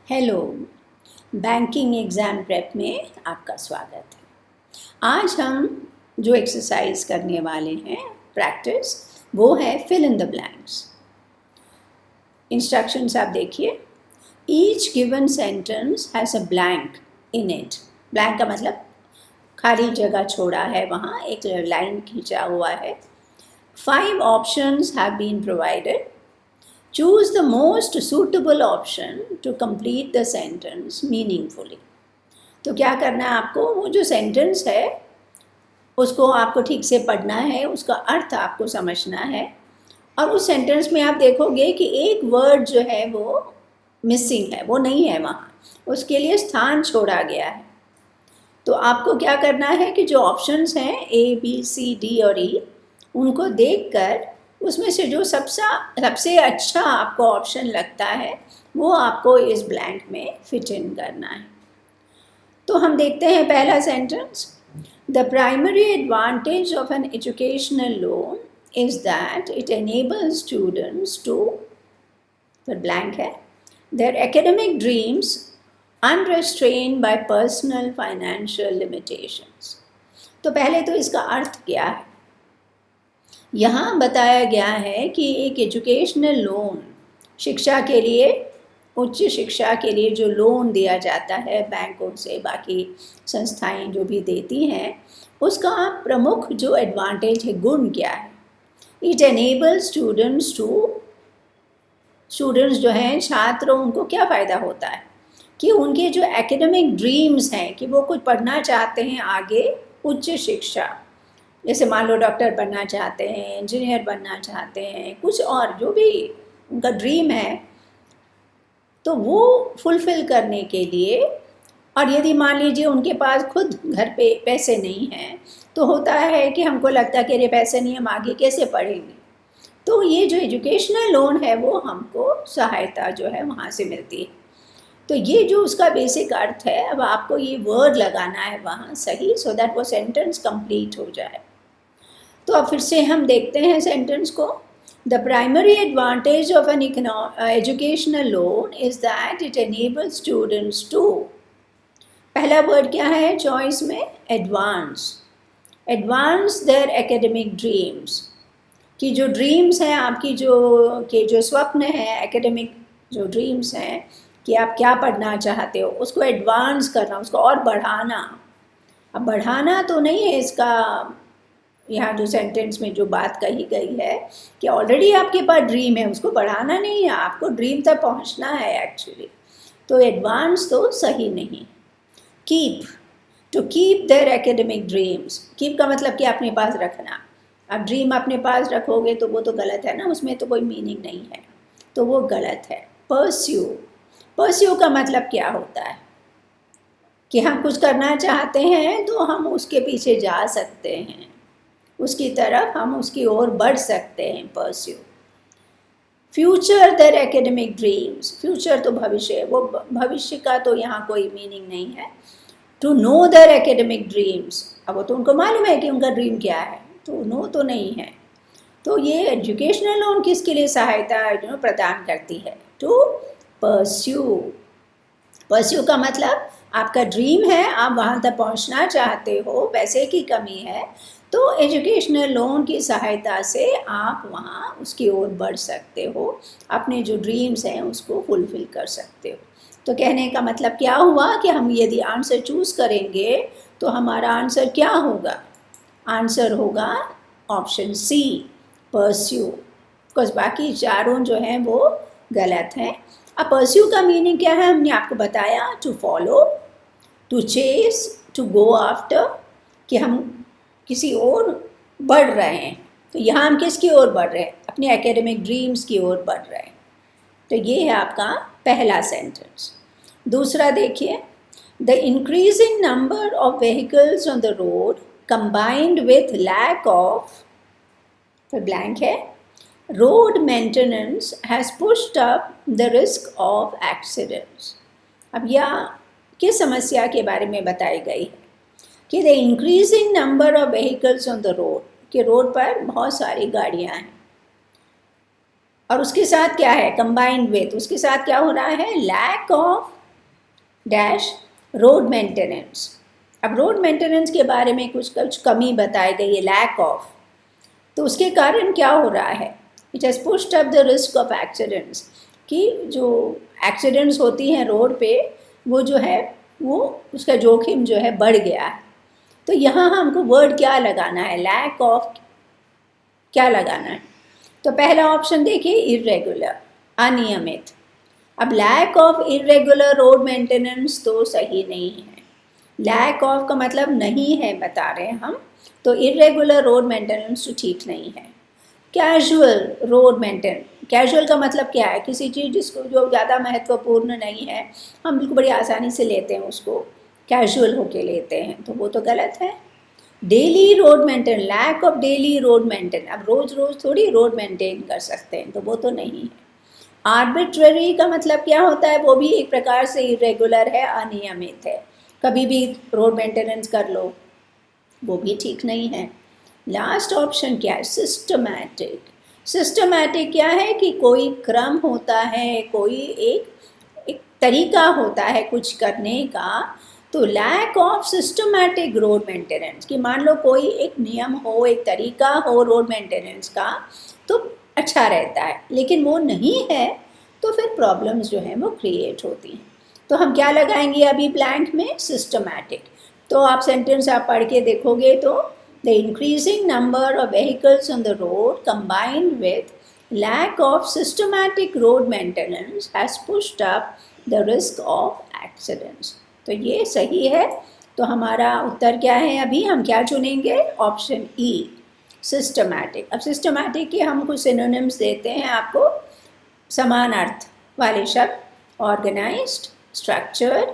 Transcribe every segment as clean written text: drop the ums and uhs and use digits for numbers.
Hello, banking exam prep में आपका स्वागत है। आज हम जो एक्सरसाइज करने वाले हैं प्रैक्टिस, वो है fill in the blanks. Instructions आप देखिए। Each given sentence has a blank in it. Blank का मतलब खाली जगह छोड़ा है, वहाँ एक लाइन खींचा हुआ है। 5 options have been provided. Choose the most suitable option to complete the sentence meaningfully. तो क्या करना है आपको, वो जो सेंटेंस है उसको आपको ठीक से पढ़ना है, उसका अर्थ आपको समझना है। और उस सेंटेंस में आप देखोगे कि एक वर्ड जो है वो मिसिंग है, वो नहीं है वहाँ, उसके लिए स्थान छोड़ा गया है। तो आपको क्या करना है कि जो ऑप्शंस हैं A, B, C, D और E, उनको देखकर उसमें से जो सबसे अच्छा आपको ऑप्शन लगता है वो आपको इस ब्लैंक में फिट इन करना है। तो हम देखते हैं पहला sentence. The primary advantage of an educational loan is that it enables students to, फिर ब्लैंक है, their academic dreams unrestrained by personal financial limitations। तो पहले तो इसका अर्थ क्या है। यहाँ बताया गया है कि एक एजुकेशनल लोन, शिक्षा के लिए, उच्च शिक्षा के लिए जो लोन दिया जाता है बैंकों से, बाकी संस्थाएं जो भी देती हैं, उसका प्रमुख जो एडवांटेज है, गुण क्या है। It enables students to, students जो हैं छात्र, उनको क्या फ़ायदा होता है कि उनके जो एकेडमिक ड्रीम्स हैं कि वो कुछ पढ़ना चाहते हैं आगे, उच्च शिक्षा, जैसे मान लो डॉक्टर बनना चाहते हैं, इंजीनियर बनना चाहते हैं, कुछ और जो भी उनका ड्रीम है, तो वो फुलफ़िल करने के लिए, और यदि मान लीजिए उनके पास खुद घर पे पैसे नहीं हैं, तो होता है कि हमको लगता है कि अरे पैसे नहीं, हम आगे कैसे पढ़ेंगे। तो ये जो एजुकेशनल लोन है वो हमको सहायता जो है वहाँ से मिलती है। तो ये जो उसका बेसिक अर्थ है, अब आपको ये वर्ड लगाना है वहाँ सही, सो दैट वो सेंटेंस कंप्लीट हो जाए। तो अब फिर से हम देखते हैं सेंटेंस को। The primary advantage of an educational loan is that it enables students to, पहला वर्ड क्या है चॉइस में, advance, advance their academic dreams, कि जो ड्रीम्स हैं आपकी, जो स्वप्न है, एकेडमिक जो ड्रीम्स हैं कि आप क्या पढ़ना चाहते हो, उसको एडवांस करना, उसको और बढ़ाना। अब बढ़ाना तो नहीं है इसका, यहाँ जो सेंटेंस में जो बात कही गई है कि ऑलरेडी आपके पास ड्रीम है, उसको बढ़ाना नहीं है, आपको ड्रीम तक पहुँचना है एक्चुअली। तो एडवांस तो सही नहीं। Keep, to keep their academic dreams, keep का मतलब कि अपने पास रखना। अब ड्रीम अपने पास रखोगे तो वो तो गलत है ना, उसमें तो कोई मीनिंग नहीं है, तो वो गलत है। परस्यू, परस्यू का मतलब क्या होता है कि हम कुछ करना चाहते हैं तो हम उसके पीछे जा सकते हैं, उसकी तरफ हम उसकी ओर बढ़ सकते हैं, pursue. Future their academic dreams, future तो भविष्य है, वो भविष्य का तो यहाँ कोई मीनिंग नहीं है। To know their academic dreams, अब वो तो उनको मालूम है कि उनका ड्रीम क्या है, तो नो तो नहीं है। तो ये एजुकेशनल लोन किसके लिए सहायता जो प्रदान करती है, टू परस्यू। परस्यू का मतलब आपका ड्रीम है, आप वहाँ तक पहुँचना चाहते हो, पैसे की कमी है, तो एजुकेशनल लोन की सहायता से आप वहाँ उसकी ओर बढ़ सकते हो, अपने जो ड्रीम्स हैं उसको फुलफ़िल कर सकते हो। तो कहने का मतलब क्या हुआ कि हम यदि आंसर चूज़ करेंगे तो हमारा आंसर क्या होगा, आंसर होगा ऑप्शन सी, परस्यू, बिकॉज बाकी चारों जो हैं वो गलत हैं। अब परस्यू का मीनिंग क्या है, हमने आपको बताया, to follow, to chase, to go after, कि हम किसी ओर बढ़ रहे हैं। तो यहाँ हम किसकी ओर बढ़ रहे हैं, अपने एकेडमिक ड्रीम्स की ओर बढ़ रहे हैं। तो ये है आपका पहला सेंटेंस। दूसरा देखिए, the increasing number of vehicles on the road combined with lack of, फिर ब्लैंक है, road maintenance has pushed up the risk of accidents। अब यह किस समस्या के बारे में बताई गई है कि the increasing number of vehicles on the road, कि रोड पर बहुत सारी गाड़ियाँ हैं और उसके साथ क्या है, कंबाइंड विथ, उसके साथ क्या हो रहा है, lack of dash road maintenance. अब रोड मेंटेनेंस के बारे में कुछ कमी बताई गई है, लैक ऑफ, तो उसके कारण क्या हो रहा है, it has pushed up the risk of accidents, कि जो एक्सीडेंट्स होती हैं रोड पे वो जो है वो उसका जोखिम जो है बढ़ गया है। तो यहाँ हमको वर्ड क्या लगाना है, लैक ऑफ क्या लगाना है, तो पहला ऑप्शन देखिए इर्रेगुलर, अनियमित। अब lack of irregular road maintenance तो सही नहीं है, लैक ऑफ का मतलब नहीं है बता रहे हैं हम, तो इर्रेगुलर रोड मेंटेनेंस तो ठीक नहीं है। कैजुअल रोड मेंटेनेंस, कैजुअल का मतलब क्या है, किसी चीज़ जिसको जो ज़्यादा महत्वपूर्ण नहीं है हम बिल्कुल बड़ी आसानी से लेते हैं, उसको कैजुअल होके लेते हैं, तो वो तो गलत है। Daily road maintain, lack of daily road maintain, अब रोज़ रोज़ थोड़ी रोड मेंटेन कर सकते हैं, तो वो तो नहीं है। आर्बिट्ररी का मतलब क्या होता है, वो भी एक प्रकार से इरेगुलर है, अनियमित है, कभी भी रोड मेंटेनेंस कर लो, वो भी ठीक नहीं है। लास्ट ऑप्शन क्या है, सिस्टमैटिक। सिस्टमैटिक क्या है कि कोई क्रम होता है, कोई एक तरीका होता है कुछ करने का, तो lack of systematic road maintenance, कि मान लो कोई एक नियम हो, एक तरीका हो रोड मेंटेनेंस का, तो अच्छा रहता है, लेकिन वो नहीं है तो फिर प्रॉब्लम्स जो हैं वो क्रिएट होती हैं। तो हम क्या लगाएंगे अभी ब्लैंक में, सिस्टमैटिक। तो आप सेंटेंस आप पढ़ के देखोगे तो the increasing number of vehicles on the road combined with lack of systematic road maintenance has pushed up the risk of accidents. तो ये सही है। तो हमारा उत्तर क्या है, अभी हम क्या चुनेंगे, ऑप्शन ई, सिस्टमैटिक। अब सिस्टमैटिक के हम कुछ सिनोनिम्स देते हैं आपको, समान अर्थ वाले शब्द, ऑर्गेनाइज्ड, स्ट्रक्चर्ड,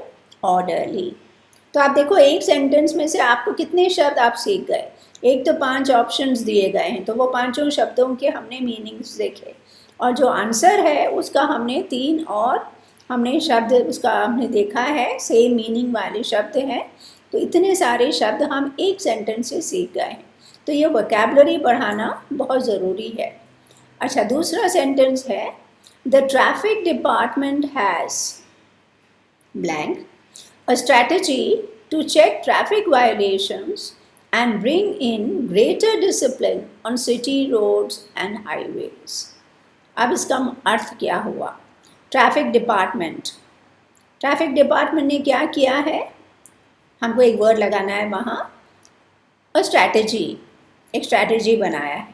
ऑर्डरली। तो आप देखो एक सेंटेंस में से आपको कितने शब्द आप सीख गए, एक तो 5 ऑप्शंस दिए गए हैं, तो वो पांचों शब्दों के हमने मीनिंग्स देखे, और जो आंसर है उसका हमने 3 और हमने शब्द उसका हमने देखा है, सेम मीनिंग वाले शब्द हैं। तो इतने सारे शब्द हम एक सेंटेंस से सीख गए हैं, तो ये वोकैबुलरी बढ़ाना बहुत ज़रूरी है। अच्छा, दूसरा सेंटेंस है, the traffic department has blank a strategy to check traffic violations and bring in greater discipline on city roads and highways. अब इसका अर्थ क्या हुआ, ट्रैफिक डिपार्टमेंट ने क्या किया है, हमको एक वर्ड लगाना है वहाँ, अ स्ट्रैटेजी, एक स्ट्रैटेजी बनाया है,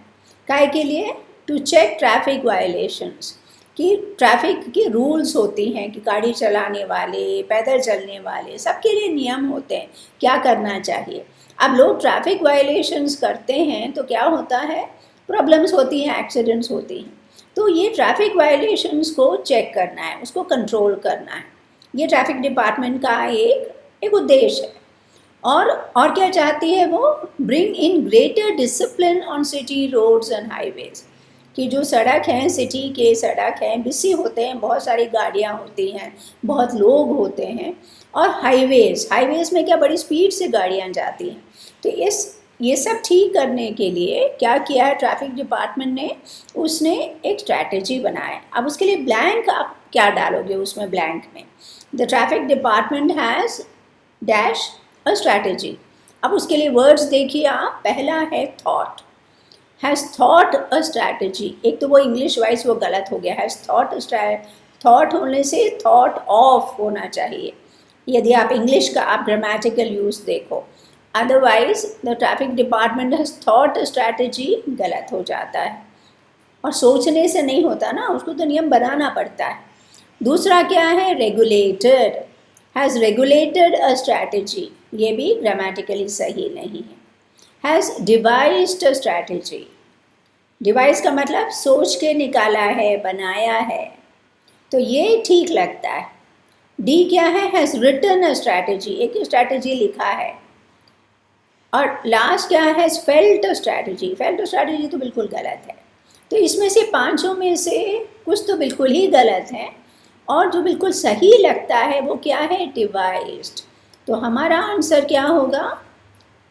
काहे के लिए, टू चेक ट्रैफिक वायलेशंस, कि ट्रैफिक की रूल्स होती हैं कि गाड़ी चलाने वाले, पैदल चलने वाले, सबके लिए नियम होते हैं, क्या करना चाहिए। अब लोग ट्रैफिक वायलेशंस करते हैं तो क्या होता है, प्रॉब्लम्स होती हैं, एक्सीडेंट्स होती हैं। तो ये ट्रैफिक वायलेशंस को चेक करना है, उसको कंट्रोल करना है, ये ट्रैफिक डिपार्टमेंट का एक उद्देश्य है। और क्या चाहती है वो, bring in greater discipline on city roads and highways, कि जो सड़क हैं, सिटी के सड़क हैं, बिजी होते हैं, बहुत सारी गाड़ियाँ होती हैं, बहुत लोग होते हैं, और हाईवेज़ में क्या बड़ी स्पीड से गाड़ियाँ जाती हैं। तो ये सब ठीक करने के लिए क्या किया है ट्रैफिक डिपार्टमेंट ने, उसने एक स्ट्रैटेजी बनाया। अब उसके लिए ब्लैंक आप क्या डालोगे उसमें, ब्लैंक में, the traffic department has dash a strategy. अब उसके लिए वर्ड्स देखिए आप, पहला है thought, has thought a strategy, एक तो वो इंग्लिश वाइज वो गलत हो गया, हैज़ थॉट होने से थॉट ऑफ होना चाहिए, यदि आप इंग्लिश का आप ग्रामेटिकल यूज़ देखो, otherwise the traffic department has thought a strategy गलत हो जाता है, और सोचने से नहीं होता ना, उसको तो नियम बनाना पड़ता है। दूसरा क्या है, regulated, has regulated a strategy, ये भी ग्रामेटिकली सही नहीं है। Has devised a strategy, device का मतलब सोच के निकाला है, बनाया है, तो ये ठीक लगता है। डी क्या है, हैज़ रिटन अ स्ट्रैटेजी, एक स्ट्रैटेजी लिखा है। और लास्ट क्या है, has felt a strategy, felt a strategy तो बिल्कुल गलत है। तो इसमें से पांचों में से कुछ तो बिल्कुल ही गलत है, और जो बिल्कुल सही लगता है वो क्या है, डिवाइज्ड। तो हमारा आंसर क्या होगा,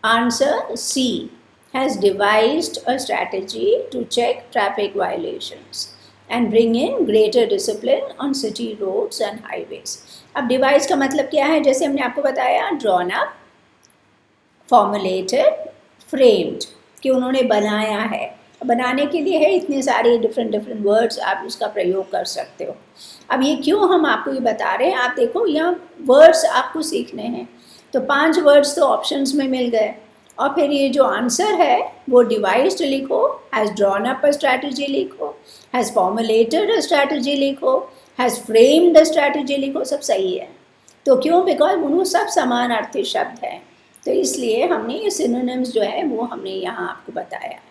answer C, has devised a strategy to check traffic violations. and bring in greater discipline on city roads and highways. अब डिवाइस का मतलब क्या है, जैसे हमने आपको बताया, ड्रॉन अप, फॉर्मुलेटेड, फ्रेम्ड, कि उन्होंने बनाया है। बनाने के लिए है इतने सारे डिफरेंट वर्ड्स आप उसका प्रयोग कर सकते हो। अब ये क्यों हम आपको ये बता रहे हैं, आप देखो यहाँ वर्ड्स आपको सीखने हैं, तो 5 वर्ड्स तो ऑप्शंस में मिल गए, और फिर ये जो आंसर है वो डिवाइस्ड लिखो, has drawn up a strategy लिखो, हैज़ फॉर्मुलेटेड अ स्ट्रैटेजी लिखो, हैज़ फ्रेम्ड अ स्ट्रैटेजी लिखो, सब सही है। तो क्यों? बिकॉज उन्होंने सब समान अर्थी शब्द हैं, तो इसलिए हमने ये सिनोनिम्स जो है वो हमने यहाँ आपको बताया है।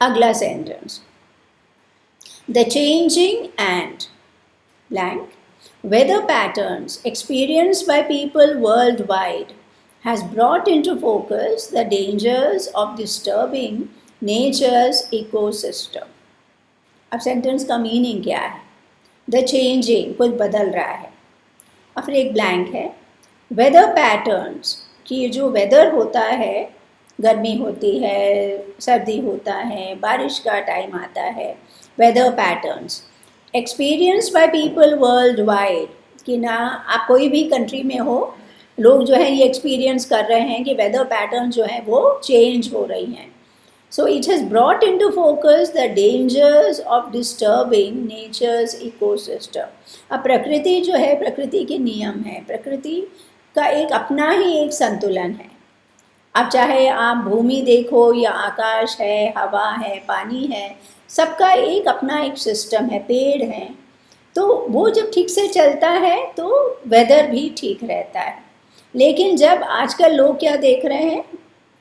अगला sentence, the changing and blank weather patterns experienced by people worldwide has brought into focus the dangers of disturbing nature's ecosystem. अब सेंटेंस का मीनिंग क्या है? द चेंजिंग, कुछ बदल रहा है, और फिर एक ब्लैंक है। वेदर पैटर्न्स, कि ये जो वेदर होता है, गर्मी होती है, सर्दी होता है, बारिश का टाइम आता है, weather patterns experience by people world wide, कि ना आप कोई भी कंट्री में हो, लोग जो है ये एक्सपीरियंस कर रहे हैं कि वेदर पैटर्न जो है वो चेंज हो रही हैं। So it has brought into focus the dangers of disturbing nature's ecosystem. अब प्रकृति जो है, प्रकृति के नियम है, प्रकृति का एक अपना ही एक संतुलन है। अब चाहे आप भूमि देखो या आकाश है, हवा है, पानी है, सबका एक अपना एक सिस्टम है, पेड़ हैं, तो वो जब ठीक से चलता है तो वेदर भी ठीक रहता है। लेकिन जब आजकल लोग क्या देख रहे हैं,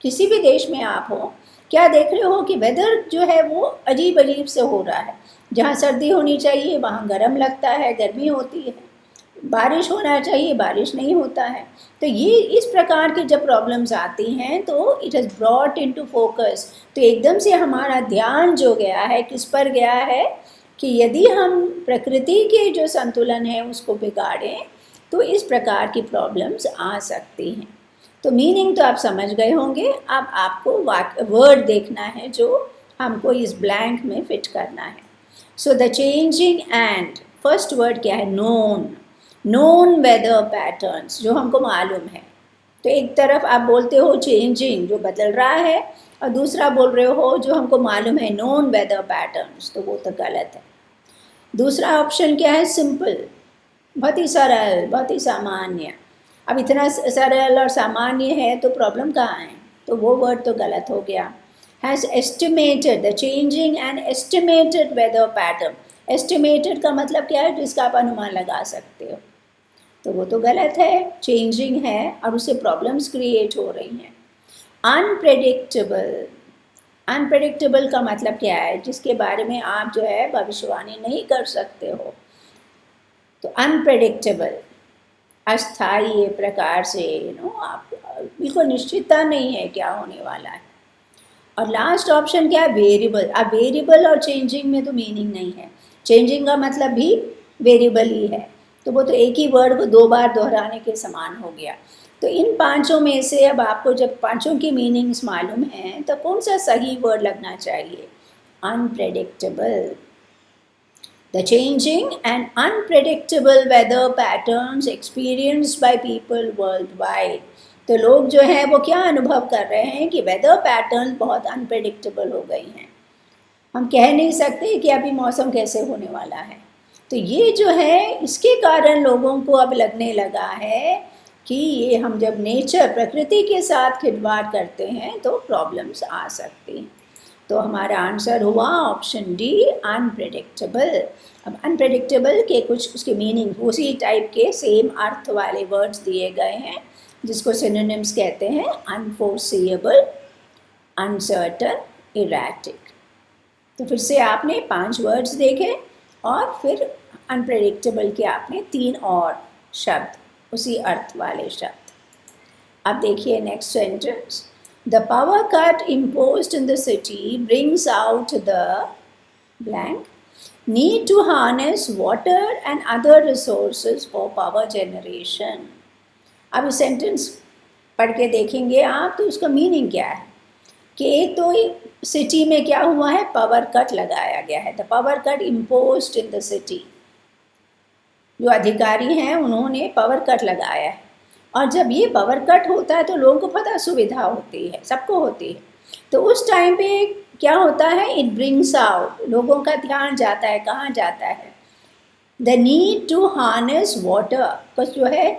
किसी भी देश में आप हो, क्या देख रहे हो कि वेदर जो है वो अजीब अजीब से हो रहा है। जहाँ सर्दी होनी चाहिए वहाँ गर्म लगता है, गर्मी होती है, बारिश होना चाहिए, बारिश नहीं होता है। तो ये इस प्रकार की जब प्रॉब्लम्स आती हैं तो it has brought into focus, तो एकदम से हमारा ध्यान जो गया है, किस पर गया है, कि यदि हम प्रकृति के जो संतुलन है उसको बिगाड़ें तो इस प्रकार की प्रॉब्लम्स आ सकती हैं। तो मीनिंग तो आप समझ गए होंगे, अब आपको वर्ड देखना है जो हमको इस ब्लैंक में फिट करना है। So the changing and, first word क्या है? नोन। नोन वेदर पैटर्न्स, जो हमको मालूम है। तो एक तरफ आप बोलते हो चेंजिंग, जो बदल रहा है, और दूसरा बोल रहे हो जो हमको मालूम है, नोन वेदर पैटर्न्स, तो वो तो गलत है। दूसरा ऑप्शन क्या है? सिंपल, बहुत ही सरल, बहुत ही सामान्य। अब इतना सरल और सामान्य है तो प्रॉब्लम कहाँ है? तो वो वर्ड तो गलत हो गया। Has estimated, the changing and estimated weather pattern. Estimated का मतलब क्या है? जिसका आप अनुमान लगा सकते हो, तो वो तो गलत है, चेंजिंग है और उससे प्रॉब्लम्स क्रिएट हो रही हैं। अनप्रेडिक्टेबल, अनप्रेडिक्टेबल का मतलब क्या है? जिसके बारे में आप जो है भविष्यवाणी नहीं कर सकते हो। तो अनप्रेडिक्टेबल, अस्थायी प्रकार से, आप बिल्कुल निश्चितता नहीं है क्या होने वाला है। और लास्ट ऑप्शन क्या है? वेरिएबल। अब वेरिएबल और चेंजिंग में तो मीनिंग नहीं है, चेंजिंग का मतलब भी वेरिएबल ही है, तो वो तो एक ही वर्ड को 2 बार दोहराने के समान हो गया। तो इन पांचों में से अब आपको जब पांचों की मीनिंग्स मालूम हैं तो कौन सा सही वर्ड लगना चाहिए? Unpredictable. The changing and unpredictable weather patterns experienced by people worldwide. तो लोग जो हैं वो क्या अनुभव कर रहे हैं कि वेदर पैटर्न बहुत अनप्रेडिक्टेबल हो गई हैं, हम कह नहीं सकते कि अभी मौसम कैसे होने वाला है। तो ये जो है, इसके कारण लोगों को अब लगने लगा है कि ये हम जब नेचर, प्रकृति के साथ खिलवाड़ करते हैं तो प्रॉब्लम्स आ सकती हैं। तो हमारा आंसर हुआ ऑप्शन डी, अनप्रेडिक्टेबल। अब अनप्रेडिक्टेबल के कुछ उसके मीनिंग उसी टाइप के सेम अर्थ वाले वर्ड्स दिए गए हैं, जिसको सिनोनिम्स कहते हैं, अनफोर्सिएबल, अनसर्टन, इरैटिक। तो फिर से आपने 5 वर्ड्स देखे और फिर अनप्रेडिक्टेबल के आपने 3 और शब्द, उसी अर्थ वाले शब्द। अब देखिए next sentence, the power cut imposed in the city brings out the blank need to harness water and other resources for power generation. अब इस सेंटेंस पढ़ के देखेंगे आप तो उसका मीनिंग क्या है कि तो सिटी में क्या हुआ है, पावर कट लगाया गया है, the power cut imposed in the city. जो अधिकारी हैं उन्होंने पावर कट लगाया है, और जब ये पावर कट होता है तो लोगों को पता सुविधा होती है, सबको होती है, तो उस टाइम पे क्या होता है, इट ब्रिंग्स आउट, लोगों का ध्यान जाता है, कहाँ जाता है, the need to harness water, कुछ जो है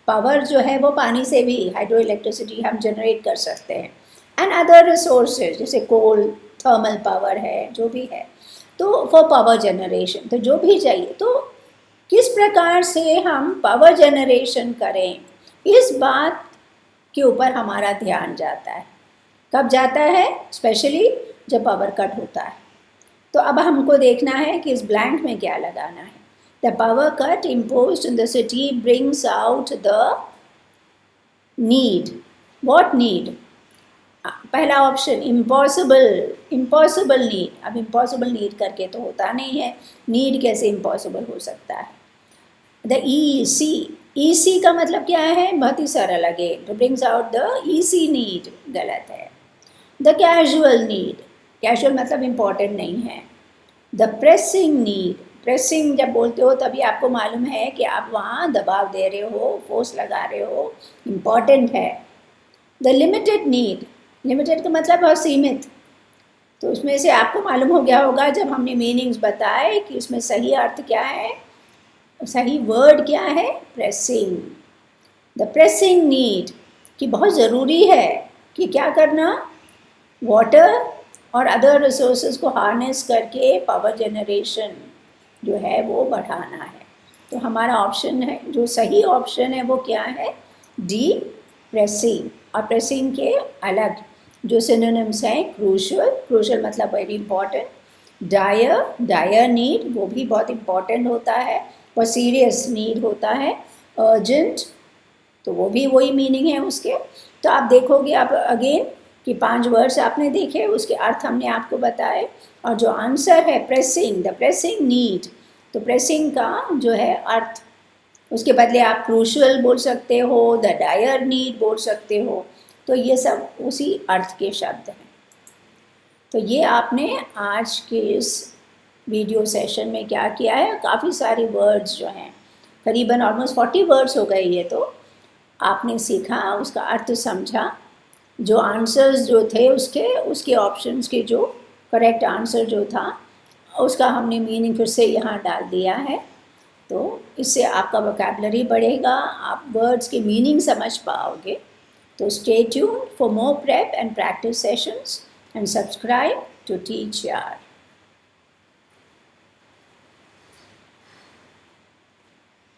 पावर जो है वो पानी से भी, हाइड्रो इलेक्ट्रिसिटी हम जनरेट कर सकते हैं, एंड अदर रिसोर्सेज जैसे कोल, थर्मल पावर है, जो भी है, तो फॉर पावर जनरेशन, तो जो भी चाहिए, तो किस प्रकार से हम पावर जनरेशन करें, इस बात के ऊपर हमारा ध्यान जाता है। कब जाता है, स्पेशली जब पावर कट होता है। तो अब हमको देखना है कि इस ब्लैंक में क्या लगाना है। The power cut imposed in the city brings out the need, what need, पहला ऑप्शन इम्पॉसिबल, इम्पॉसिबल नीड, अब इम्पॉसिबल नीड करके तो होता नहीं है, नीड कैसे इम्पॉसिबल हो सकता है। द ईसी, ईसी का मतलब क्या है, बहुत ही सरल, अगेन तो brings out the EC need, गलत है। द कैजुअल नीड, कैजुअल मतलब इम्पॉर्टेंट नहीं है। द प्रेसिंग नीड, प्रेसिंग जब बोलते हो तभी आपको मालूम है कि आप वहाँ दबाव दे रहे हो, फोर्स लगा रहे हो, इम्पॉर्टेंट है। द लिमिटेड नीड, लिमिटेड का मतलब बहुत सीमित, तो उसमें से आपको मालूम हो गया होगा जब हमने मीनिंग्स बताए कि उसमें सही अर्थ क्या है, सही वर्ड क्या है, प्रेसिंग। द प्रेसिंग नीड, कि बहुत ज़रूरी है कि क्या करना, वाटर और अदर रिसोर्सेज को हार्नेस करके पावर जनरेशन जो है वो बढ़ाना है। तो हमारा ऑप्शन है, जो सही ऑप्शन है वो क्या है, डी, प्रेसिंग। और प्रेसिंग के अलग जो सिनोनिम्स हैं, क्रूशियल, क्रूशियल मतलब very important, dire, dire need, वो भी बहुत इंपॉर्टेंट होता है और सीरियस नीड होता है, अर्जेंट, तो वो भी वही मीनिंग है उसके। तो आप देखोगे आप अगेन कि 5 वर्ड्स आपने देखे, उसके अर्थ हमने आपको बताए, और जो आंसर है प्रेसिंग, द प्रेसिंग नीड, तो प्रेसिंग का जो है अर्थ, उसके बदले आप क्रूशियल बोल सकते हो, द डायर नीड बोल सकते हो, तो ये सब उसी अर्थ के शब्द हैं। तो ये आपने आज के इस वीडियो सेशन में क्या किया है, काफ़ी सारे वर्ड्स जो हैं, करीबन ऑलमोस्ट 40 वर्ड्स हो गए, ये तो आपने सीखा, उसका अर्थ समझा, जो आंसर्स जो थे उसके ऑप्शंस के जो करेक्ट आंसर जो था उसका हमने मीनिंग फिर से यहाँ डाल दिया है। तो इससे आपका वोकैबुलरी बढ़ेगा, आप वर्ड्स के मीनिंग समझ पाओगे। तो stay tuned for more prep and practice sessions and subscribe to teach यार।